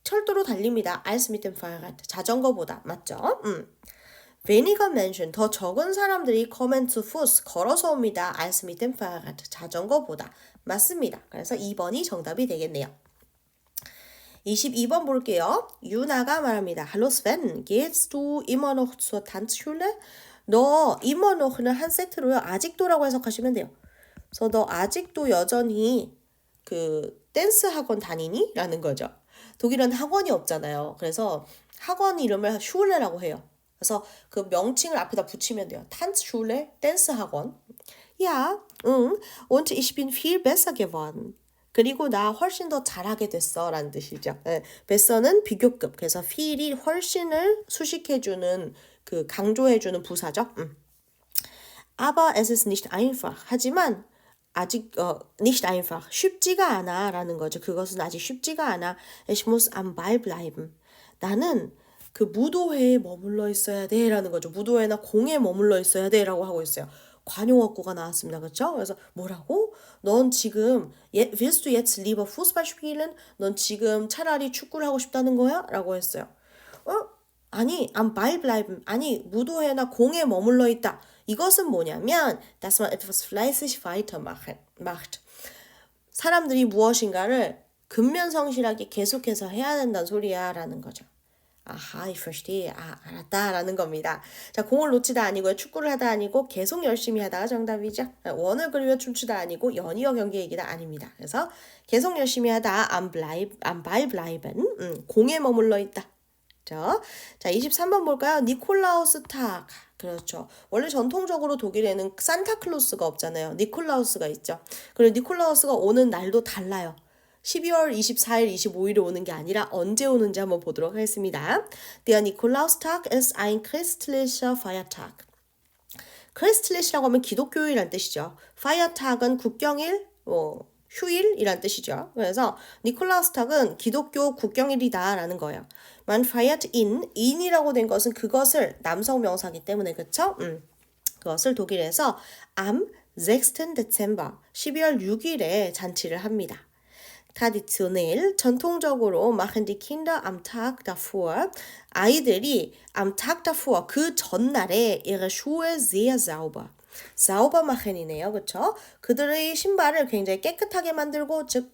철도로 달립니다. als mit dem Fahrrad, 자전거보다. 맞죠? weniger Menschen, 더 적은 사람들이 kommen zu Fuß, 걸어서 옵니다. als mit dem Fahrrad, 자전거보다. 맞습니다. 그래서 2번이 정답이 되겠네요. 22번 볼게요. 유나가 말합니다. Hallo Sven, gehst du immer noch zur Tanzschule? 너 immer noch는 한 세트로요. 아직도라고 해석하시면 돼요. 그래서 너 아직도 여전히 그 댄스 학원 다니니? 라는 거죠. 독일은 학원이 없잖아요. 그래서 학원 이름을 슈레라고 해요. 그래서 그 명칭을 앞에다 붙이면 돼요. Tanzschule, 댄스 학원. Ja, und ich bin viel besser geworden. 그리고 나 훨씬 더 잘하게 됐어 라는 뜻이죠. 네, besser는 비교급. 그래서 feel이 훨씬을 수식해주는 그 강조해주는 부사죠. Aber es ist nicht einfach. 하지만 아직 nicht einfach. 쉽지가 않아 라는 거죠. 그것은 아직 쉽지가 않아. Ich muss am Ball bleiben. 나는 그 무도회에 머물러 있어야 돼 라는 거죠. 무도회나 공에 머물러 있어야 돼 라고 하고 있어요. 관용어구가 나왔습니다. 그렇죠? 그래서 뭐라고? 넌 지금 willst du jetzt lieber Fußball spielen? 넌 지금 차라리 축구를 하고 싶다는 거야? 라고 했어요. 아니, am Ball bleiben. 아니, 무도회나 공에 머물러 있다. 이것은 뭐냐면, dass man etwas fleißig macht. 사람들이 무엇인가를 근면성실하게 계속해서 해야 된다는 소리야 라는 거죠. 아하, ich verstehe. 알았다 라는 겁니다. 자, 공을 놓치다 아니고요. 축구를 하다 아니고 계속 열심히 하다가 정답이죠. 원을 그리며 춤추다 아니고 연이어 경기 얘기다 아닙니다. 그래서 계속 열심히 하다 am Ball bleiben. 공에 머물러 있다. 자, 23번 볼까요? 니콜라우스 탁. 그렇죠. 원래 전통적으로 독일에는 산타클로스가 없잖아요. 니콜라우스가 있죠. 그리고 니콜라우스가 오는 날도 달라요. 12월 24일, 25일에 오는 게 아니라 언제 오는지 한번 보도록 하겠습니다. Der Nikolaustag ist ein christlicher Feiertag. 크리스틀릿이라고 하면 기독교일이란 뜻이죠. Feiertag은 국경일, 휴일이란 뜻이죠. 그래서 니콜라우스탁은 기독교 국경일이다 라는 거예요. Man feiert in이라고 된 것은 그것을 남성 명사기 때문에 그쵸? 그것을 독일에서 am 6. Dezember 12월 6일에 잔치를 합니다. traditionell, 전통적으로 machen die Kinder am Tag davor, 아이들이 am Tag davor, 그 전날에 ihre Schuhe sehr sauber. sauber machen이네요. 그쵸? 그들의 신발을 굉장히 깨끗하게 만들고, 즉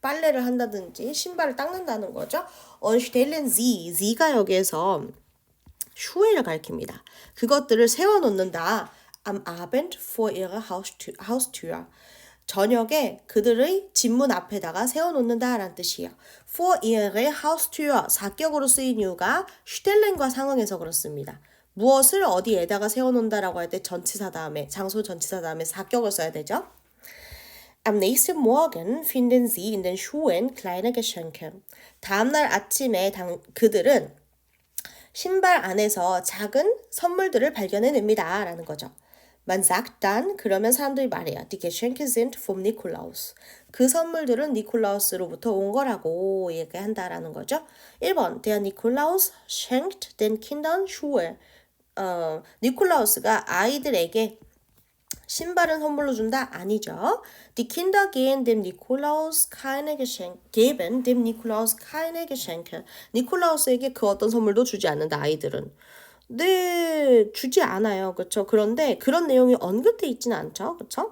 빨래를 한다든지 신발을 닦는다는 거죠. und stellen sie가 여기에서 Schuhe를 가리킵니다. 그것들을 세워놓는다. am Abend vor ihrer Haustür. 저녁에 그들의 집문 앞에다가 세워놓는다라는 뜻이에요. For ihre Haustür, 사격으로 쓰인 이유가 슈텔렌과 상응해서 그렇습니다. 무엇을 어디에다가 세워놓는다라고 할 때 전치사 다음에, 장소 전치사 다음에 사격을 써야 되죠. Am nächsten Morgen finden sie in den Schuhen kleine Geschenke. 다음날 아침에 그들은 신발 안에서 작은 선물들을 발견해냅니다. 라는 거죠. Man sagt dann, 그러면 사람들이 말해요. Die Geschenke sind vom Nikolaus. 그 선물들은 니콜라우스로부터 온 거라고 얘기한다라는 거죠. 1번, der Nikolaus schenkt den Kindern Schuhe. 니콜라우스가 아이들에게 신발은 선물로 준다? 아니죠. Die Kinder geben dem Nikolaus keine Geschenke. 니콜라우스에게 그 어떤 선물도 주지 않는다, 아이들은. 네, 주지 않아요. 그렇죠? 그런데 그런 내용이 언급돼 있지는 않죠. 그렇죠?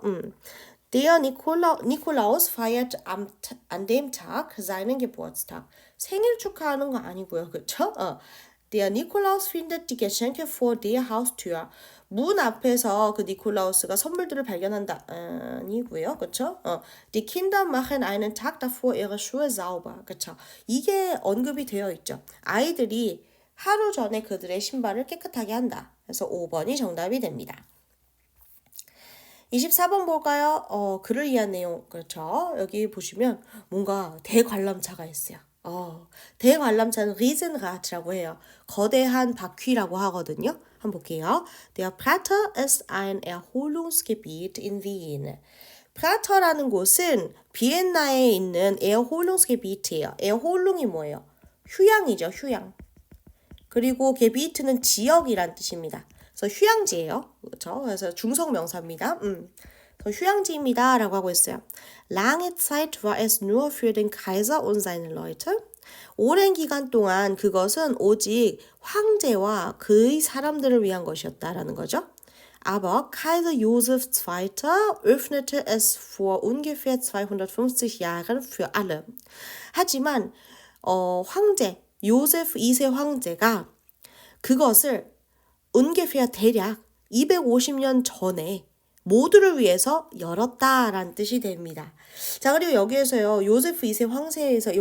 Der Nikolaus feiert an dem Tag seinen Geburtstag. 생일 축하하는 거 아니고요. 그렇죠? Der Nikolaus findet die Geschenke vor der Haustür. 문 앞에서 그 니콜라우스가 선물들을 발견한다. 아니고요. 그렇죠? Die Kinder machen einen Tag davor ihre Schuhe sauber. 그렇죠? 이게 언급이 되어 있죠. 아이들이 하루 전에 그들의 신발을 깨끗하게 한다. 그래서 5번이 정답이 됩니다. 24번 볼까요? 글을 위한 내용. 그렇죠. 여기 보시면 뭔가 대관람차가 있어요. 대관람차는 Riesenrad라고 해요. 거대한 바퀴라고 하거든요. 한번 볼게요. Der Prater ist ein Erholungsgebiet in Wien. 프라터라는 곳은 비엔나에 있는 Erholungsgebiet이에요. Erholung이 뭐예요? 휴양이죠. 휴양. 그리고 게비트는 지역이란 뜻입니다. 그래서 휴양지예요. 그렇죠? 그래서 중성명사입니다. 휴양지입니다. 라고 하고 있어요. Lange Zeit war es nur für den Kaiser und seine Leute. 오랜 기간 동안 그것은 오직 황제와 그의 사람들을 위한 것이었다라는 거죠. Aber Kaiser Joseph II. Öffnete es vor ungefähr 250 Jahren für alle. 하지만 황제 요세프 2세 황제가 그것을 ungefähr 대략 250년 전에 모두를 위해서 열었다라는 뜻이 됩니다. 자, 그리고 여기에서요. 요세프 2세 황제에서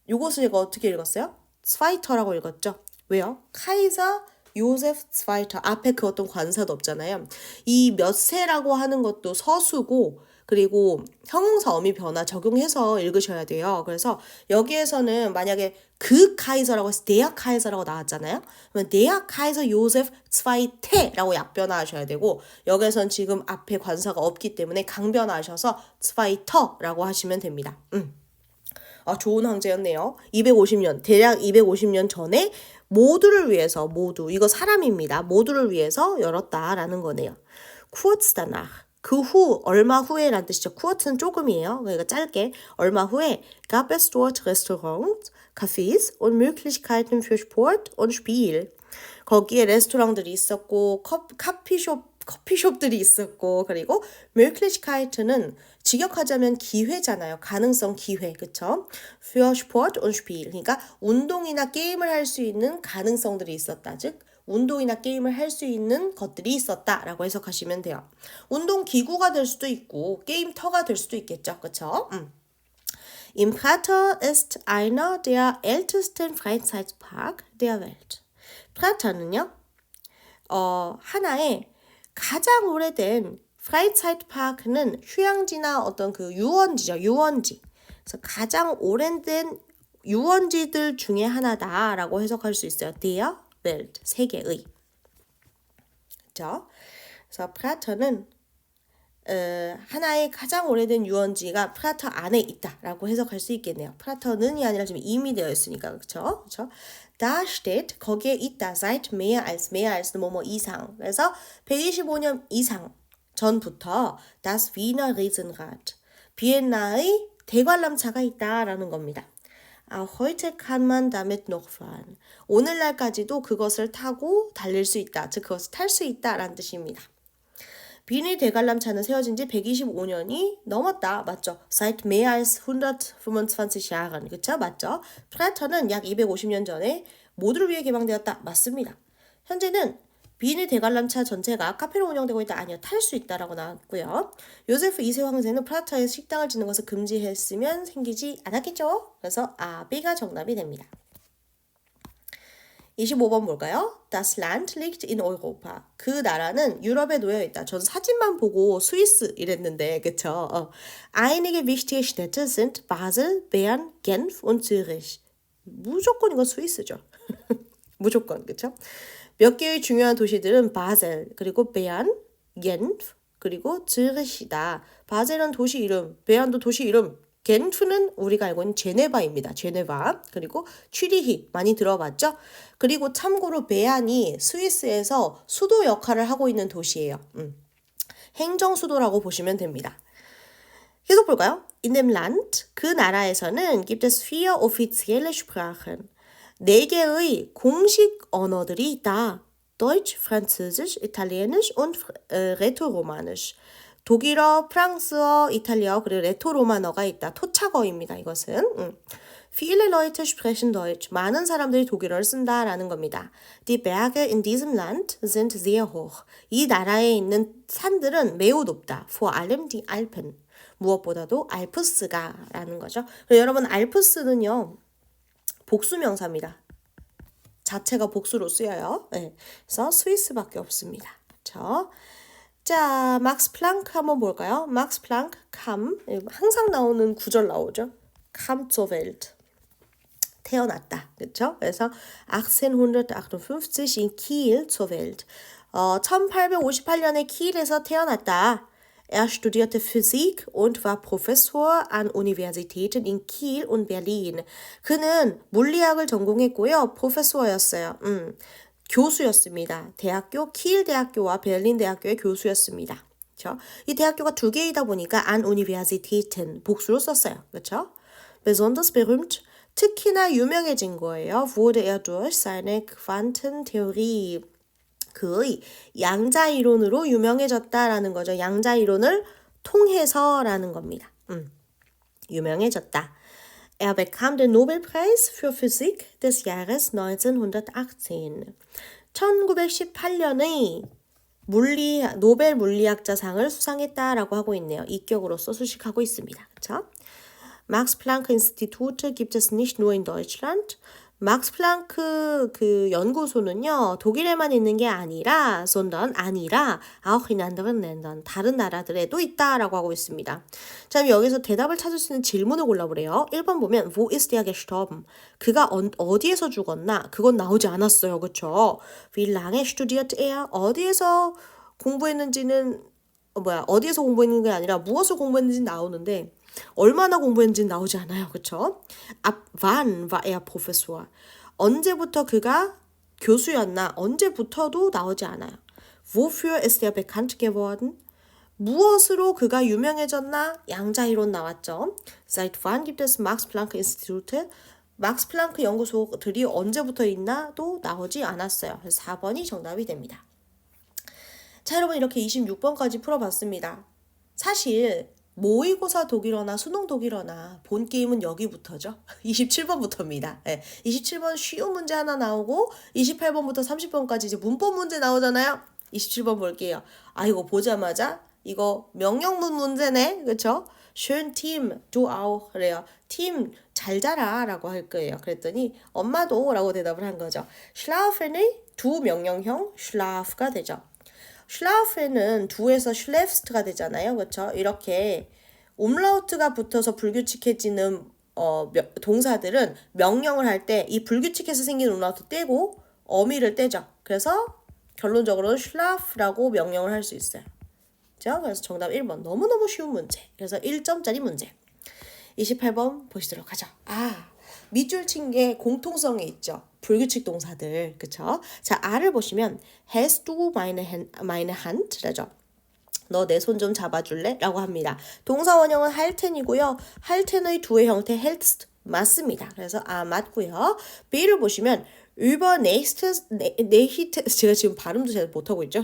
요것을 제가 어떻게 읽었어요? 스파이터라고 읽었죠. 왜요? 카이사 요세프 스바이터 앞에 그 어떤 관사도 없잖아요. 이 몇 세라고 하는 것도 서수고 그리고 형용사 어미 변화 적용해서 읽으셔야 돼요. 그래서 여기에서는 만약에 그 카이저라고 해서 대학 카이저라고 나왔잖아요. 그러면 대학 카이저 요세프 스바이테라고 약변화하셔야 되고 여기에선 지금 앞에 관사가 없기 때문에 강변하셔서 스바이터라고 하시면 됩니다. 아, 좋은 황제였네요. 250년, 대략 250년 전에 모두를 위해서, 모두, 이거 사람입니다. 모두를 위해서 열었다라는 거네요. kurz danach, 그 후, 얼마 후에란 뜻이죠. kurz는 조금이에요. 그러니까 짧게, 얼마 후에 gab es dort Restaurants, Cafés und Möglichkeiten für Sport und Spiel. 거기에 레스토랑들이 있었고 커피숍들이 있었고 그리고 Möglichkeiten은 직역하자면 기회잖아요. 가능성 기회. 그쵸? Für Sport und Spiel. 그러니까 운동이나 게임을 할 수 있는 가능성들이 있었다. 즉 운동이나 게임을 할 수 있는 것들이 있었다라고 해석하시면 돼요. 운동 기구가 될 수도 있고 게임터가 될 수도 있겠죠. 그쵸? Im Prater ist einer der ältesten Freizeitpark der Welt. 프라터는요, 하나의 가장 오래된 프라이차이트파크는 휴양지나 어떤 그 유원지죠. 유원지. 그래서 가장 오래된 유원지들 중에 하나다라고 해석할 수 있어요. Der Welt. 세계의. 그렇죠? 그래서 프라터는 하나의 가장 오래된 유원지가 프라터 안에 있다라고 해석할 수 있겠네요. 프라터는이 아니라 지금 이미 되어 있으니까 그렇죠? 그렇죠? Da steht 거기에 있다. Seit mehr als 뭐뭐 이상. 그래서 125년 이상 전부터 das Wiener Riesenrad. 비엔나의 대관람차가 있다라는 겁니다. Auch heute kann man damit noch fahren. 오늘날까지도 그것을 타고 달릴 수 있다. 즉 그것을 탈 수 있다라는 뜻입니다. 비닐 대관람차는 세워진 지 125년이 넘었다. 맞죠? Seit mehr als 125 Jahren. 그쵸? 맞죠? 프라터는 약 250년 전에 모두를 위해 개방되었다. 맞습니다. 현재는 비닐 대관람차 전체가 카페로 운영되고 있다. 아니요. 탈 수 있다라고 나왔고요. 요세프 2세 황제는 프라터에 식당을 짓는 것을 금지했으면 생기지 않았겠죠? 그래서 B가 정답이 됩니다. 25번 볼까요? Das Land liegt in Europa. 그 나라는 유럽에 놓여 있다. 전 사진만 보고 스위스 이랬는데, 그쵸? Einige wichtige Städte sind Basel, Bern, Genf und Zürich. 무조건 이거 스위스죠. 무조건, 그쵸? 몇 개의 중요한 도시들은 바셀, 그리고 베안, 겐프, 그리고 즈리히다. 바셀은 도시 이름, 베안도 도시 이름, 겐프는 우리가 알고 있는 제네바입니다. 제네바. 그리고 취리히 많이 들어봤죠? 그리고 참고로 베안이 스위스에서 수도 역할을 하고 있는 도시예요. 행정 수도라고 보시면 됩니다. 계속 볼까요? In dem Land, 그 나라에서는 gibt es 4 offizielle Sprachen. 4개의 공식 언어들이 있다. Deutsch, Französisch, Italienisch und Rätoromanisch. 독일어, 프랑스어, 이탈리아어, 그리고 레토로마너가 있다. 토착어입니다. 이것은. Viele Leute sprechen Deutsch. 많은 사람들이 독일어를 쓴다라는 겁니다. Die Berge in diesem Land sind sehr hoch. 이 나라에 있는 산들은 매우 높다. Vor allem die Alpen. 무엇보다도 알프스가라는 거죠. 여러분 알프스는요. 복수명사입니다. 자체가 복수로 쓰여요. 네. 그래서 스위스밖에 없습니다. 그렇죠? 자, 막스 플랑크 한번 볼까요? 막스 플랑크 kam 항상 나오는 구절 나오죠. kam zur Welt. 태어났다. 그렇죠? 그래서 1858 in Kiel zur Welt. 1858년에 키일에서 태어났다. Er studierte Physik und war Professor an Universitäten in Kiel und Berlin. 그는 물리학을 전공했고요. 프로페서였어요. 교수였습니다. 대학교, 키일 대학교와 베를린 대학교의 교수였습니다. 그렇죠? 이 대학교가 2개이다 보니까 an Universitäten 복수로 썼어요. 그렇죠? Besonders berühmt, 특히나 유명해진 거예요. Wurde er durch seine Quantentheorie. 그의 양자이론으로 유명해졌다라는 거죠. 양자이론을 통해서라는 겁니다. 유명해졌다. Er bekam den Nobelpreis für Physik des Jahres 1918. 1918년의 노벨 물리학자상을 수상했다라고 하고 있네요. 이격으로서 수식하고 있습니다. 그렇죠? Max-Planck-Institute gibt es nicht nur in Deutschland. 막스 플랑크 그 연구소는요, 독일에만 있는 게 아니라, sondern 아니라, auch in anderen Ländern, 다른 나라들에도 있다라고 하고 있습니다. 자, 그럼 여기서 대답을 찾을 수 있는 질문을 골라보래요. 1번 보면, wo ist er gestorben? 그가 어디에서 죽었나? 그건 나오지 않았어요. 그쵸? Wie lange studiert er? 어디에서 공부했는지는, 어디에서 공부했는 게 아니라 무엇을 공부했는지 나오는데, 얼마나 공부했는지 나오지 않아요. 그쵸? Ab wann war er Professor? 언제부터 그가 교수였나? 언제부터도 나오지 않아요. Wofür ist er bekannt geworden? 무엇으로 그가 유명해졌나? 양자이론 나왔죠. Seit wann gibt es Max Planck Institute? 막스 플랑크 연구소들이 언제부터 있나도 나오지 않았어요. 그래서 4번이 정답이 됩니다. 자, 여러분 이렇게 26번까지 풀어봤습니다. 사실 모의고사 독일어나 수능 독일어나 본 게임은 여기부터죠. 27번부터입니다. 네, 27번 쉬운 문제 하나 나오고 28번부터 30번까지 이제 문법 문제 나오잖아요. 27번 볼게요. 아, 이거 보자마자 이거 명령문 문제네. 그쵸? schön Team, du auch. 그래요. 팀 잘 자라 라고 할 거예요. 그랬더니 엄마도 라고 대답을 한 거죠. schlafen의 두 명령형 schlaf가 되죠. schlafen은 두에서 schläfst가 되잖아요. 그렇죠? 이렇게 umlaut가 붙어서 불규칙해지는 동사들은 명령을 할 때 이 불규칙해서 생긴 umlaut 떼고 어미를 떼죠. 그래서 결론적으로는 schlaf라고 명령을 할 수 있어요. 그렇죠? 그래서 정답 1번 너무너무 쉬운 문제. 그래서 1점짜리 문제. 28번 보시도록 하죠. 밑줄 친 게 공통성이 있죠. 불규칙 동사들, 그쵸? 자, R을 보시면 Hast du meine Hand? 라죠. 너 내 손 좀 잡아줄래? 라고 합니다. 동사 원형은 할텐이고요. 할텐의 두의 형태 hältst 맞습니다. 그래서 맞고요. B를 보시면 über nächstes, 제가 지금 발음도 잘 못하고 있죠?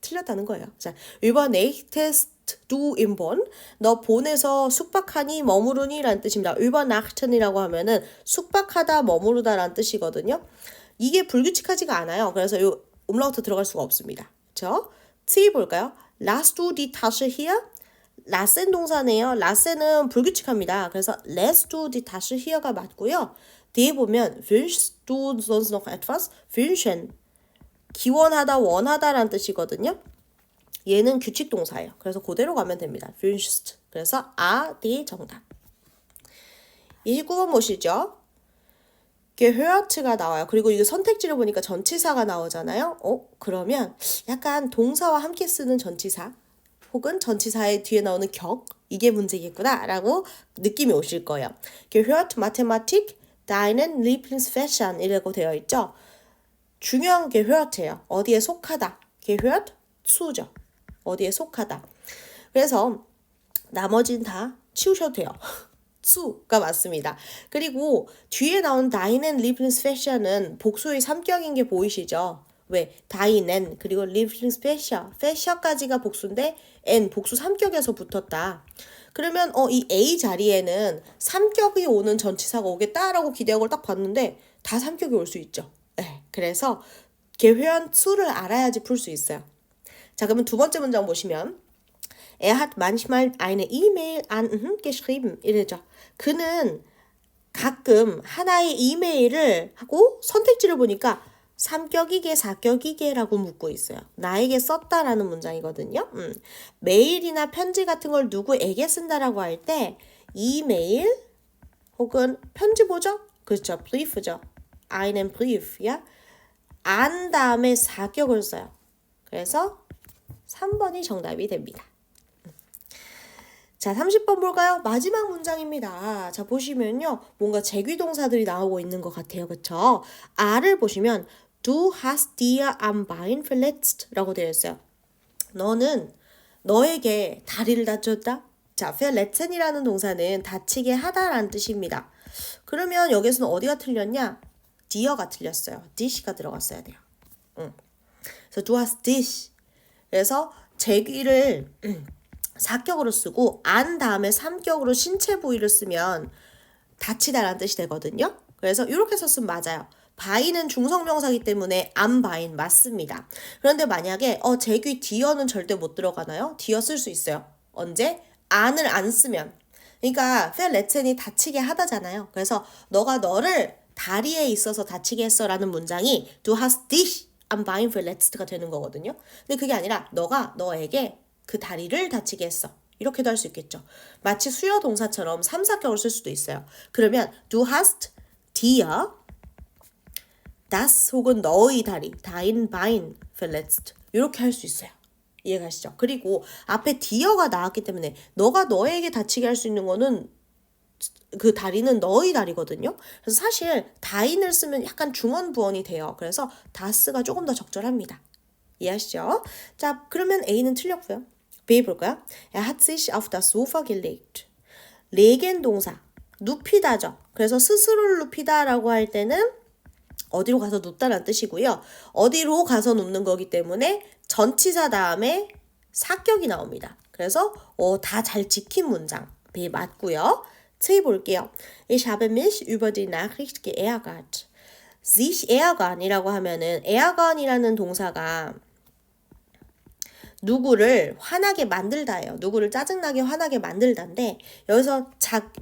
틀렸다는 거예요. 자, über nächstes du im Bonn. 너 본에서 숙박하니 머무르니 라는 뜻입니다. übernachten이라고 하면은 숙박하다 머무르다 라는 뜻이거든요. 이게 불규칙하지가 않아요. 그래서 요 umlaut 들어갈 수가 없습니다. 그렇죠? C 볼까요? Lass du die Tasche hier? 라센 동사네요. 라센은 불규칙합니다. 그래서 lässt du die Tasche hier가 맞고요. 뒤에 보면 wünschst du sonst noch etwas? wünschen. 기원하다, 원하다라는 뜻이거든요. 얘는 규칙 동사예요. 그래서 그대로 가면 됩니다. wünschst. 그래서 D 정답. 29번 보시죠. gehört가 나와요. 그리고 이거 선택지를 보니까 전치사가 나오잖아요. 그러면 약간 동사와 함께 쓰는 전치사 혹은 전치사의 뒤에 나오는 격 이게 문제겠구나 라고 느낌이 오실 거예요. gehört Mathematik deinen Lieblingsfächern 이라고 되어 있죠. 중요한 gehört예요. 어디에 속하다. gehört zu죠. 어디에 속하다. 그래서 나머지는 다 치우셔도 돼요. 수가 맞습니다. 그리고 뒤에 나온 deinen Lieblingsfächer는 복수의 3격인 게 보이시죠? 왜? deinen 그리고 Lieblingsfächer, fächer까지가 복수인데 n 복수 3격에서 붙었다. 그러면 이 A 자리에는 3격이 오는 전치사가 오겠다라고 기대한 걸 딱 봤는데 다 3격이 올 수 있죠. 네, 그래서 gehören zu를 알아야지 풀 수 있어요. 자, 그러면 두 번째 문장 보시면 Er hat manchmal eine E-Mail an geschrieben. 이래죠. 그는 가끔 하나의 이메일을 하고 선택지를 보니까 3격이게 4격이게라고 묻고 있어요. 나에게 썼다라는 문장이거든요. 메일이나 편지 같은 걸 누구에게 쓴다라고 할 때 이메일 혹은 편지 뭐죠? 그렇죠. Brief죠. einen Brief. 야? 안 다음에 4격을 써요. 그래서 3번이 정답이 됩니다. 자, 30번 볼까요? 마지막 문장입니다. 자, 보시면요. 뭔가 제귀동사들이 나오고 있는 것 같아요. 그쵸? R을 보시면 Du hast dir am Bein verletzt 라고 되어 있어요. 너는 너에게 다리를 다쳤다? 자, verletzen이라는 동사는 다치게 하다라는 뜻입니다. 그러면 여기서는 어디가 틀렸냐? dier가 틀렸어요. dish가 들어갔어야 돼요. 그래서 du hast dich. 그래서 제귀를 4격으로 쓰고 안 다음에 3격으로 신체 부위를 쓰면 다치다라는 뜻이 되거든요. 그래서 이렇게 썼으면 맞아요. 바인은 중성명사이기 때문에 am 바인 맞습니다. 그런데 만약에 제귀 디어는 절대 못 들어가나요? 디어 쓸 수 있어요. 언제? 안을 안 쓰면. 그러니까 verletzen이 다치게 하다잖아요. 그래서 너가 너를 다리에 있어서 다치게 했어라는 문장이 Du hast dich am Bein verletzt가 되는 거거든요. 근데 그게 아니라 너가 너에게 그 다리를 다치게 했어. 이렇게도 할 수 있겠죠. 마치 수요 동사처럼 3, 4격을 쓸 수도 있어요. 그러면 Du hast dir das 혹은 너의 다리, dein Bein verletzt 이렇게 할 수 있어요. 이해가시죠? 그리고 앞에 dier가 나왔기 때문에 너가 너에게 다치게 할 수 있는 거는 그 다리는 너의 다리거든요. 그래서 사실 dein을 쓰면 약간 중언부언이 돼요. 그래서 das가 조금 더 적절합니다. 이해하시죠? 자, 그러면 A는 틀렸고요. B 볼까요? Er hat sich auf das Sofa gelegt. legen 동사, 눕히다죠. 그래서 스스로를 눕히다라고 할 때는 어디로 가서 눕다라는 뜻이고요. 어디로 가서 눕는 거기 때문에 전치사 다음에 사격이 나옵니다. 그래서 다 잘 지킨 문장. B 맞고요. C 볼게요. Ich habe mich über die Nachricht geärgert. sich ärgern이라고 하면은 ärgern이라는 동사가 누구를 화나게 만들다예요. 누구를 짜증나게 화나게 만들다인데 여기서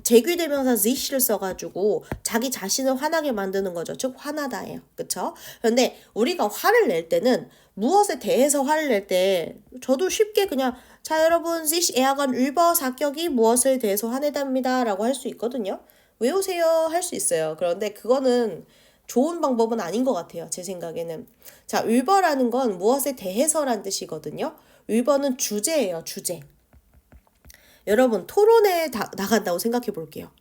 제귀대명사 sich를 써가지고 자기 자신을 화나게 만드는 거죠. 즉 화나다예요. 그쵸? 그런데 우리가 화를 낼 때는 무엇에 대해서 화를 낼 때 저도 쉽게 그냥 자 여러분 sich ärgern über 사격이 무엇에 대해서 화내답니다 라고 할 수 있거든요. 외우세요 할 수 있어요. 그런데 그거는 좋은 방법은 아닌 것 같아요. 제 생각에는. 자, über라는 건 무엇에 대해서란 뜻이거든요. über는 주제예요. 주제. 여러분 토론에 나간다고 생각해 볼게요.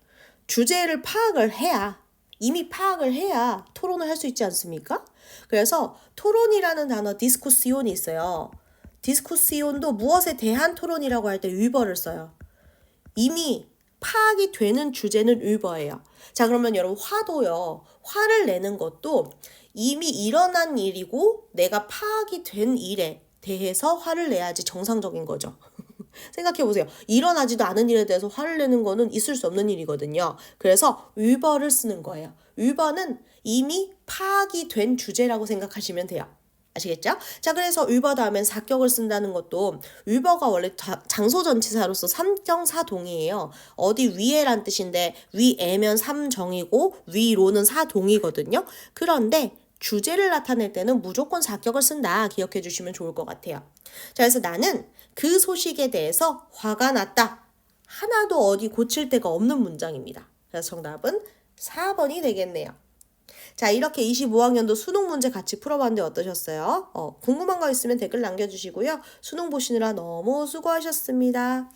주제를 파악을 해야 이미 파악을 해야 토론을 할 수 있지 않습니까? 그래서 토론이라는 단어 디스쿠시온이 있어요. 디스쿠시온도 무엇에 대한 토론이라고 할 때 über를 써요. 이미 파악이 되는 주제는 über예요. 자, 그러면 여러분 화도요. 화를 내는 것도 이미 일어난 일이고 내가 파악이 된 일에 대해서 화를 내야지 정상적인 거죠. 생각해보세요. 일어나지도 않은 일에 대해서 화를 내는 거는 있을 수 없는 일이거든요. 그래서 über를 쓰는 거예요. über는 이미 파악이 된 주제라고 생각하시면 돼요. 아시겠죠? 자, 그래서 über 다음엔 사격을 쓴다는 것도 über가 원래 장소 전치사로서 삼정사동이에요. 어디 위에란 뜻인데 위에면 삼정이고 위로는 사동이거든요. 그런데 주제를 나타낼 때는 무조건 사격을 쓴다. 기억해 주시면 좋을 것 같아요. 자, 그래서 나는 그 소식에 대해서 화가 났다. 하나도 어디 고칠 데가 없는 문장입니다. 그래서 정답은 4번이 되겠네요. 자, 이렇게 25학년도 수능 문제 같이 풀어봤는데 어떠셨어요? 궁금한 거 있으면 댓글 남겨주시고요. 수능 보시느라 너무 수고하셨습니다.